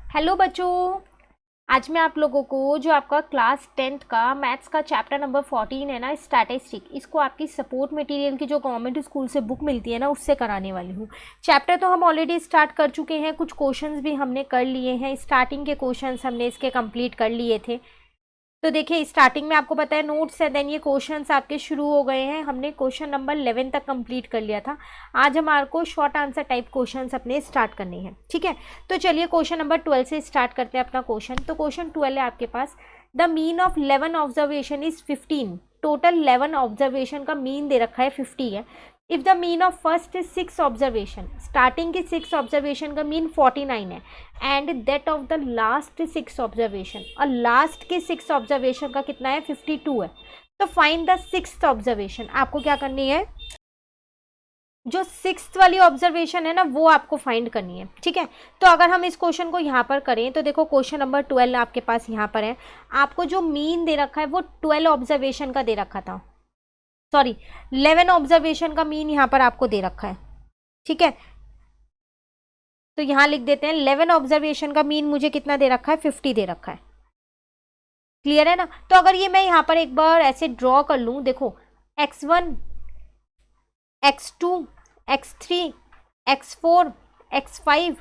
Hello बच्चों, आज मैं आप लोगों को जो आपका क्लास 10th का मैथ्स का चैप्टर नंबर 14 है ना, स्टैटिस्टिक, इसको आपकी सपोर्ट मटेरियल की जो गवर्नमेंट स्कूल से बुक मिलती है ना, उससे कराने वाली हूँ। चैप्टर तो हम ऑलरेडी स्टार्ट कर चुके हैं, कुछ क्वेश्चंस भी हमने कर लिए हैं। स्टार्टिंग के क्वेश्चंस हमने इसके कंप्लीट कर लिए थे। तो देखिए, स्टार्टिंग में आपको पता है नोट्स है, देन ये क्वेश्चंस आपके शुरू हो गए हैं। हमने क्वेश्चन नंबर 11 तक कंप्लीट कर लिया था। आज हमारे को शॉर्ट आंसर टाइप क्वेश्चंस अपने स्टार्ट करने हैं, ठीक है। तो चलिए क्वेश्चन नंबर 12 से स्टार्ट करते हैं अपना क्वेश्चन। तो क्वेश्चन 12 है आपके पास, the mean of 11 observation is 15। Total 11 observation का मीन दे रखा है 50 है। If the mean of first 6 observation, starting के 6 ऑब्जर्वेशन का मीन 49 है, and that of the last 6 observation, और लास्ट के 6 ऑब्जर्वेशन का कितना है 52 है। तो फाइंड द 6th ऑब्जर्वेशन। आपको क्या करनी है, जो 6th वाली ऑब्जर्वेशन है ना, वो आपको फाइंड करनी है, ठीक है। तो अगर हम इस क्वेश्चन को यहाँ पर करें तो देखो, क्वेश्चन नंबर 12 आपके पास यहाँ पर है। आपको जो मीन दे रखा है वो 12 ऑब्जर्वेशन का दे रखा था, सॉरी 11 ऑब्जर्वेशन का मीन यहाँ पर आपको दे रखा है, ठीक है। तो यहाँ लिख देते हैं 11 ऑब्जर्वेशन का मीन मुझे कितना दे रखा है, 50 दे रखा है। क्लियर है ना। तो अगर ये मैं यहाँ पर एक बार ऐसे ड्रॉ कर लूँ, देखो x1, x2, x3, x4, x5,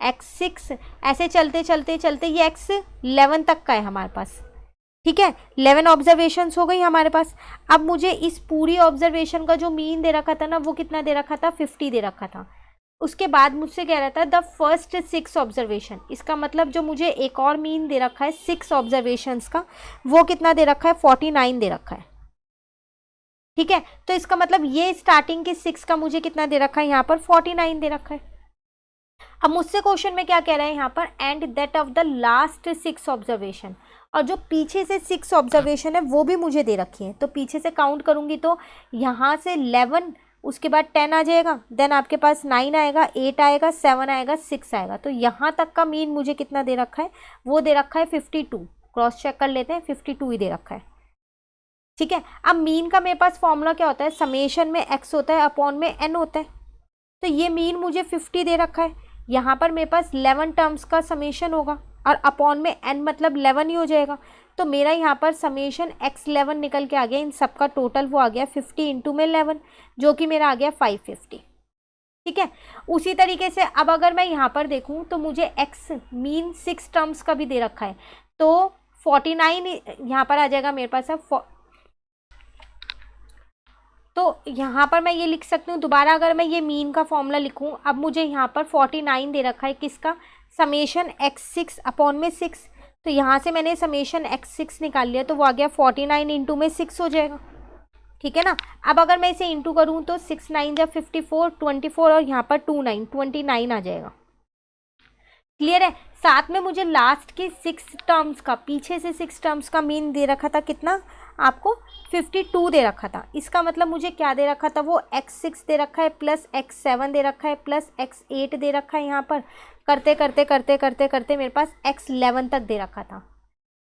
x6, ऐसे चलते चलते चलते ये x11 तक का है हमारे पास, ठीक है। 11 ऑब्जर्वेशंस हो गई हमारे पास। अब मुझे इस पूरी ऑब्जर्वेशन का जो मीन दे रखा था ना, वो कितना दे रखा था, 50 दे रखा था। उसके बाद मुझसे कह रहा था द फर्स्ट 6 ऑब्जर्वेशन, इसका मतलब जो मुझे एक और मीन दे रखा है 6 ऑब्जर्वेशंस का, वो कितना दे रखा है, 49 दे रखा है, ठीक है। तो इसका मतलब ये स्टार्टिंग के 6 का मुझे कितना दे रखा है, यहाँ पर 49 दे रखा है। अब मुझसे क्वेश्चन में क्या कह रहा है यहाँ पर, and that of the last 6 observation, और जो पीछे से 6 ऑब्जर्वेशन है वो भी मुझे दे रखी है। तो पीछे से काउंट करूंगी तो यहाँ से 11, उसके बाद 10 आ जाएगा, देन आपके पास 9 आएगा, 8 आएगा, 7 आएगा, 6 आएगा। तो यहाँ तक का मीन मुझे कितना दे रखा है, वो दे रखा है 52। क्रॉस चेक कर लेते हैं, 52 ही दे रखा है, ठीक है। अब मीन का मेरे पास फॉर्मूला क्या होता है, समेशन में x होता है अपॉन में n होता है। तो ये मीन मुझे 50 दे रखा है, यहाँ पर मेरे पास 11 टर्म्स का समेशन होगा, और अपॉन में n मतलब 11 ही हो जाएगा। तो मेरा यहाँ पर समेशन x11 निकल के आ गया, इन सबका टोटल वो आ गया 50 इंटू में 11, जो कि मेरा आ गया 550, ठीक है। उसी तरीके से अब अगर मैं यहाँ पर देखूँ तो मुझे x मीन 6 टर्म्स का भी दे रखा है, तो 49 यहाँ पर आ जाएगा मेरे पास। अब तो यहाँ पर मैं ये लिख सकती हूँ दोबारा, अगर मैं ये मीन का फॉर्मूला लिखूँ, अब मुझे यहाँ पर 49 दे रखा है, किसका, समेशन x6 अपॉन में 6। तो यहाँ से मैंने समेशन x6 निकाल लिया, तो वो आ गया 49 इंटू में 6 हो जाएगा, ठीक है ना। अब अगर मैं इसे इंटू करूँ तो 6 9 जब 54, 24, और यहाँ पर 2 9 29 आ जाएगा। क्लियर है। साथ में मुझे लास्ट के 6 टर्म्स का, पीछे से 6 टर्म्स का मीन दे रखा था, कितना आपको 52 दे रखा था। इसका मतलब मुझे क्या दे रखा था, वो x6 दे रखा है, प्लस x7 दे रखा है, प्लस x8 दे रखा है। यहाँ पर करते करते करते करते करते मेरे पास x11 तक दे रखा था,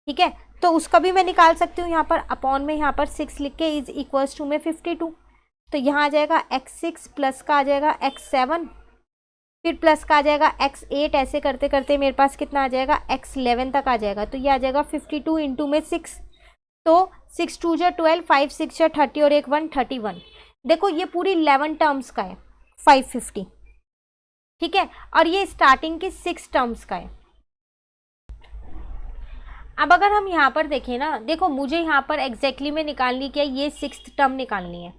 ठीक है। तो उसका भी मैं निकाल सकती हूँ, यहाँ पर अपॉन में यहाँ पर 6 लिख के इज इक्वल्स टू में 52। तो यहाँ आ जाएगा x6 प्लस का आ जाएगा x7, फिर प्लस का आ जाएगा x8, ऐसे करते करते मेरे पास कितना आ जाएगा, x11 तक आ जाएगा। तो ये आ जाएगा 52 इंटू में 6। तो 6 2 जा 12, 5 6 जा 30, और 1 1 31। देखो ये पूरी 11 टर्म्स का है 550, ठीक है। और ये स्टार्टिंग के 6 टर्म्स का है। अब अगर हम यहाँ पर देखें ना, देखो मुझे यहाँ पर एग्जैक्टली में निकालनी क्या है, ये 6th टर्म निकालनी है,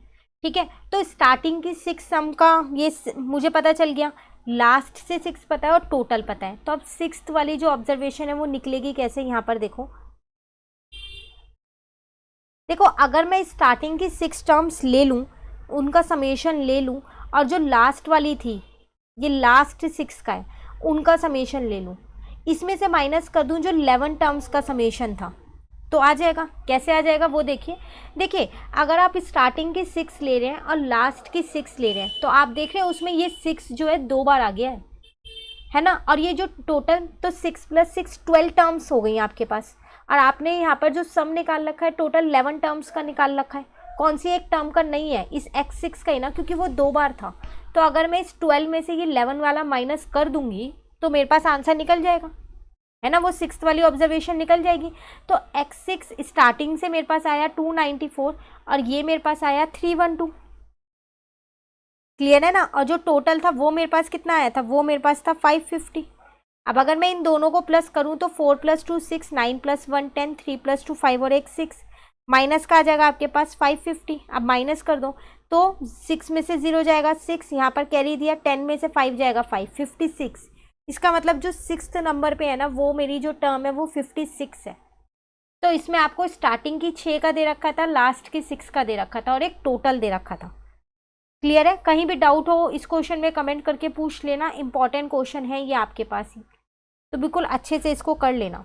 ठीक है। तो स्टार्टिंग की 6 टर्म का ये मुझे पता चल गया, लास्ट से 6 पता है और टोटल पता है। तो अब 6th वाली जो ऑब्जर्वेशन है वो निकलेगी कैसे, यहाँ पर देखो, देखो अगर मैं स्टार्टिंग की 6 टर्म्स ले लूँ, उनका समेशन ले लूँ, और जो लास्ट वाली थी, ये लास्ट 6 का है, उनका समेशन ले लूँ, इसमें से माइनस कर दूँ जो 11 टर्म्स का समेशन था, तो आ जाएगा। कैसे आ जाएगा वो देखिए, देखिए अगर आप स्टार्टिंग के 6 ले रहे हैं और लास्ट की 6 ले रहे हैं, तो आप देख रहे हैं उसमें ये 6 जो है 2 बार आ गया है ना। और ये जो टोटल, तो 6 + 6 12 टर्म्स हो गई आपके पास। और आपने यहाँ पर जो सम निकाल रखा है टोटल 11 टर्म्स का निकाल रखा है, कौन सी एक टर्म का नहीं है, इस x6 का ही ना, क्योंकि वो 2 बार था। तो अगर मैं इस 12 में से ये 11 वाला माइनस कर दूंगी तो मेरे पास आंसर निकल जाएगा। है ना, वो 6th वाली ऑब्जर्वेशन निकल जाएगी। तो x6 स्टार्टिंग से मेरे पास आया 294 और ये मेरे पास आया 312। क्लियर है ना। और जो टोटल था वो मेरे पास कितना आया था, वो मेरे पास था 550। अब अगर मैं इन दोनों को प्लस करूं तो 4 + 2 6, 9 + 1 10, 3 + 2 5 और 1 6, माइनस का आ जाएगा आपके पास 550। अब माइनस कर दो तो 6 में से 0 जाएगा 6, यहाँ पर कैरी दिया, 10 में से 5 जाएगा 5, 56। इसका मतलब जो 6th नंबर पे है ना, वो मेरी जो टर्म है वो 56 है। तो इसमें आपको स्टार्टिंग की 6 का दे रखा था, लास्ट की 6 का दे रखा था और एक टोटल दे रखा था। क्लियर है। कहीं भी डाउट हो इस क्वेश्चन में कमेंट करके पूछ लेना, इंपॉर्टेंट क्वेश्चन है ये आपके पास ही, तो बिल्कुल अच्छे से इसको कर लेना।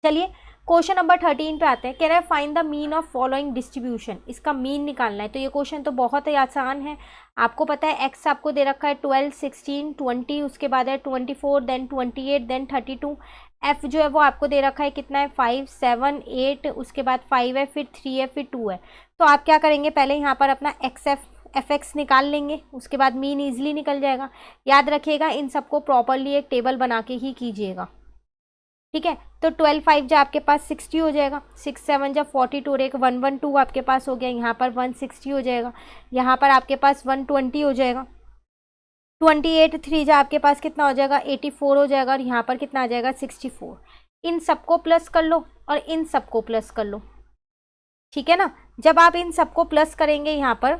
चलिए क्वेश्चन नंबर 13 पे आते हैं। कह रहा है find the mean of following distribution, इसका मीन निकालना है। तो ये क्वेश्चन तो बहुत ही आसान है, आपको पता है एक्स आपको दे रखा है 12 16 20, उसके बाद है 24 देन 28 देन 32। एफ जो है वो आपको दे रखा है कितना है 5 7 8, उसके बाद 5 है, फिर 3 है, फिर 2 है। तो आप क्या करेंगे, पहले यहाँ पर अपना एफ एक्स निकाल लेंगे, उसके बाद मीन ईजिली निकल जाएगा। याद रखिएगा इन सबको प्रॉपरली एक टेबल बना के ही कीजिएगा, ठीक है। तो 12 5 जो आपके पास 60 हो जाएगा, 6 7 जब 42 और एक 112 आपके पास हो गया, यहाँ पर 160 हो जाएगा, यहाँ पर आपके पास 120 हो जाएगा। 28 3 जो आपके पास कितना हो जाएगा 84 हो जाएगा, और यहाँ पर कितना आ जाएगा 64। इन सबको प्लस कर लो और इन सबको प्लस कर लो, ठीक है ना। जब आप इन सबको प्लस करेंगे यहाँ पर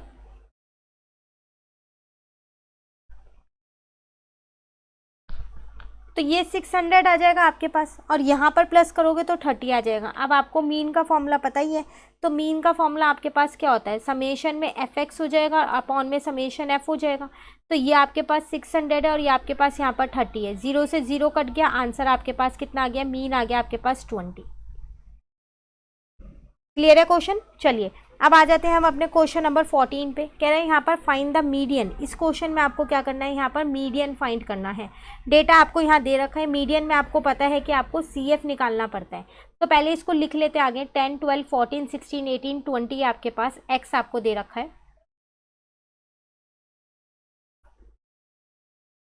तो ये 600 आ जाएगा आपके पास, और यहाँ पर प्लस करोगे तो 30 आ जाएगा। अब आपको मीन का फॉर्मूला पता ही है, तो मीन का फॉर्मूला आपके पास क्या होता है, समेशन में एफ एक्स हो जाएगा अपॉन में समेशन एफ हो जाएगा। तो ये आपके पास 600 है और ये आपके पास यहाँ पर 30 है, 0 से 0 कट गया, आंसर आपके पास कितना आ गया, मीन आ गया आपके पास 20। क्लियर है क्वेश्चन। चलिए अब आ जाते हैं हम अपने क्वेश्चन नंबर 14 पे। कह रहे हैं यहाँ पर फाइंड द मीडियन। इस क्वेश्चन में आपको क्या करना है, यहाँ पर मीडियन फाइंड करना है। डेटा आपको यहाँ दे रखा है, मीडियन में आपको पता है कि आपको CF निकालना पड़ता है। तो पहले इसको लिख लेते आगे, 10 12 14 16 18 20 आपके पास एक्स आपको दे रखा है।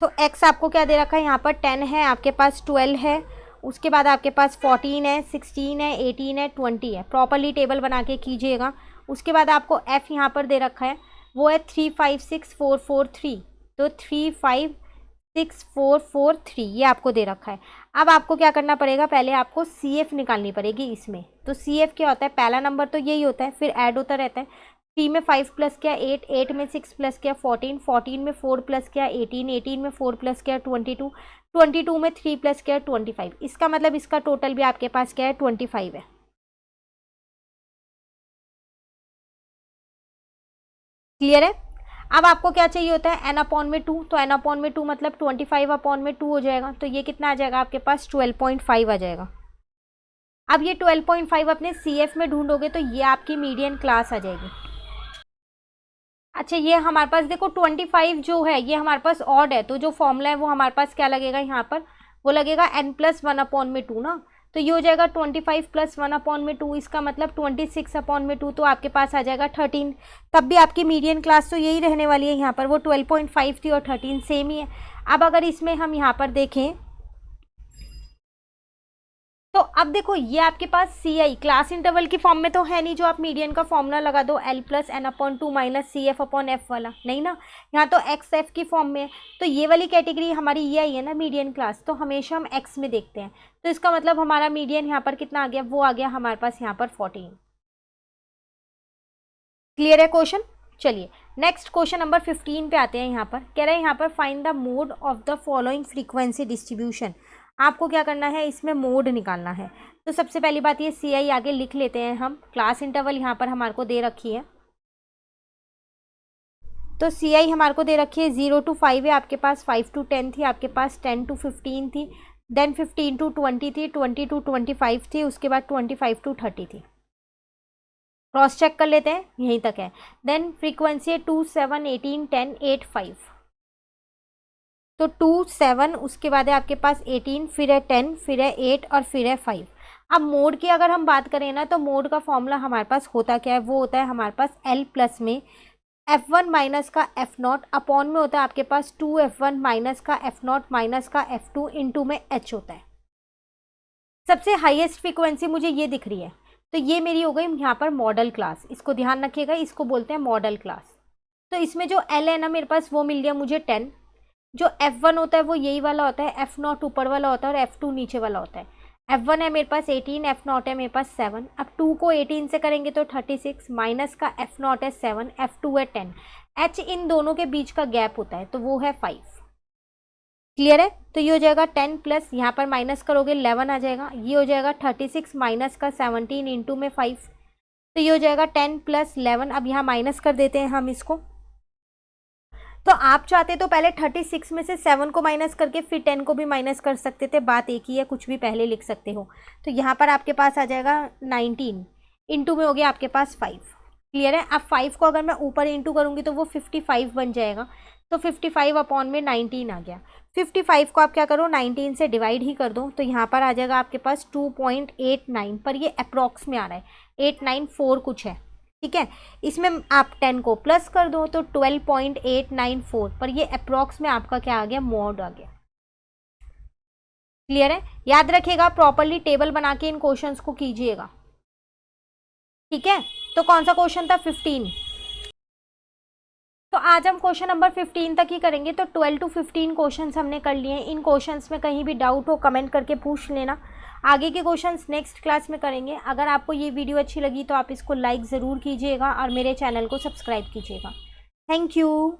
तो एक्स आपको क्या दे रखा है, यहाँ पर 10 है, आपके पास 12 है, उसके बाद आपके पास 14 है, 16 है, 18 है, 20 है। प्रॉपरली टेबल बना के कीजिएगा। उसके बाद आपको एफ यहाँ पर दे रखा है, वो है 3 5 6 4 4 3। तो 3 5 6 4 4 3 ये आपको दे रखा है। अब आपको क्या करना पड़ेगा, पहले आपको CF निकालनी पड़ेगी इसमें। तो CF क्या होता है, पहला नंबर तो यही होता है, फिर ऐड होता रहता है। 3 में 5 प्लस किया 8, 8 में 6 प्लस किया 14, 14 में 4 प्लस किया 18, 18 में 4 प्लस किया 22, 22 में 3 प्लस किया 25। इसका मतलब इसका टोटल भी आपके पास क्या है 25 है। क्लियर है। अब आपको क्या चाहिए होता है, n/2। तो n/2 मतलब 25/2 हो जाएगा। तो ये कितना आ जाएगा आपके पास 12.5 आ जाएगा। अब ये 12.5 अपने CF में ढूंढोगे तो ये आपकी मीडियन क्लास आ जाएगी। अच्छा ये हमारे पास देखो 25 जो है ये हमारे पास ऑड है, तो जो फॉर्मूला है वो हमारे पास क्या लगेगा यहाँ पर, वो लगेगा n+1/2 ना। तो ये हो जाएगा 25 + 1/2, इसका मतलब 26/2। तो आपके पास आ जाएगा 13। तब भी आपकी मीडियन क्लास तो यही रहने वाली है, यहाँ पर वो 12.5 थी और 13 सेम ही है। अब अगर इसमें हम यहाँ पर देखें तो अब देखो ये आपके पास CI क्लास इंटरवल की फॉर्म में तो है नहीं, जो आप मीडियन का फॉर्मूला लगा दो L + n/2 - CF/F वाला, नहीं ना। यहाँ तो XF की फॉर्म में है। तो ये वाली कैटेगरी हमारी ये आई है ना मीडियन क्लास, तो हमेशा हम X में देखते हैं। तो इसका मतलब हमारा मीडियन यहाँ पर कितना आ गया, वो आ गया हमारे पास यहाँ पर 14। क्लियर है क्वेश्चन। चलिए नेक्स्ट क्वेश्चन नंबर 15 पे आते हैं। यहाँ पर कह रहे हैं यहाँ पर find the mode of the following frequency distribution. आपको क्या करना है, इसमें मोड निकालना है। तो सबसे पहली बात ये CI आगे लिख लेते हैं हम। क्लास इंटरवल यहाँ पर हमारे को दे रखी है, तो CI हमारे को दे रखी है 0 to 5 है आपके पास, 5 to 10 थी आपके पास, 10 to 15 थी, देन 15 to 20 थी, 20 to 25 थी, उसके बाद 25 to 30 थी। क्रॉस चेक कर लेते हैं, यहीं तक है। देन फ्रीक्वेंसी है 2 7 18 10 8 5। तो 2 7 उसके बाद है आपके पास 18, फिर है 10, फिर है 8 और फिर है 5। अब मोड की अगर हम बात करें ना, तो मोड का फॉर्मूला हमारे पास होता क्या है, वो होता है हमारे पास L प्लस में F1 माइनस का F0 अपॉन में होता है आपके पास 2F1 माइनस का F0 माइनस का F2 इंटू में H होता है। सबसे हाईएस्ट फ्रीक्वेंसी मुझे ये दिख रही है, तो ये मेरी हो गई यहाँ पर मॉडल क्लास। इसको ध्यान रखिएगा, इसको बोलते हैं मॉडल क्लास। तो इसमें जो एल है ना मेरे पास, वो मिल गया मुझे 10। जो F1 होता है वो यही वाला होता है, F0 ऊपर वाला होता है और F2 नीचे वाला होता है। F1 है मेरे पास 18, F0 है मेरे पास 7। अब 2 को 18 से करेंगे तो 36, माइनस का F0 है 7, F2 है 10। H इन दोनों के बीच का गैप होता है, तो वो है 5। क्लियर है? तो ये हो जाएगा 10 प्लस, यहाँ पर माइनस करोगे 11 आ जाएगा। ये हो जाएगा 36 माइनस का 17 इंटू में 5, तो ये हो जाएगा 10 प्लस 11। अब यहाँ माइनस कर देते हैं हम इसको। तो आप चाहते तो पहले 36 में से 7 को माइनस करके फिर 10 को भी माइनस कर सकते थे, बात एक ही है, कुछ भी पहले लिख सकते हो। तो यहाँ पर आपके पास आ जाएगा 19 इंटू में हो गया आपके पास 5। क्लियर है? अब 5 को अगर मैं ऊपर इंटू करूँगी तो वो 55 बन जाएगा। तो 55 अपॉन में 19 आ गया। 55 को आप क्या करो, 19 से डिवाइड ही कर दो, तो यहाँ पर आ जाएगा आपके पास 2.89, पर ये अप्रॉक्स में आ रहा है, 894 कुछ है। ठीक है, इसमें आप 10 को प्लस कर दो तो 12.894, पर ये अप्रॉक्स में आपका क्या आ गया, मॉड आ गया। क्लियर है? याद रखिएगा, प्रॉपरली टेबल बना के इन क्वेश्चंस को कीजिएगा। ठीक है, तो कौन सा क्वेश्चन था, 15। तो आज हम क्वेश्चन नंबर 15 तक ही करेंगे। तो 12 to 15 क्वेश्चंस हमने कर लिए हैं। इन क्वेश्चंस में कहीं भी डाउट हो कमेंट करके पूछ लेना। आगे के क्वेश्चंस नेक्स्ट क्लास में करेंगे। अगर आपको ये वीडियो अच्छी लगी तो आप इसको लाइक ज़रूर कीजिएगा और मेरे चैनल को सब्सक्राइब कीजिएगा। Thank you.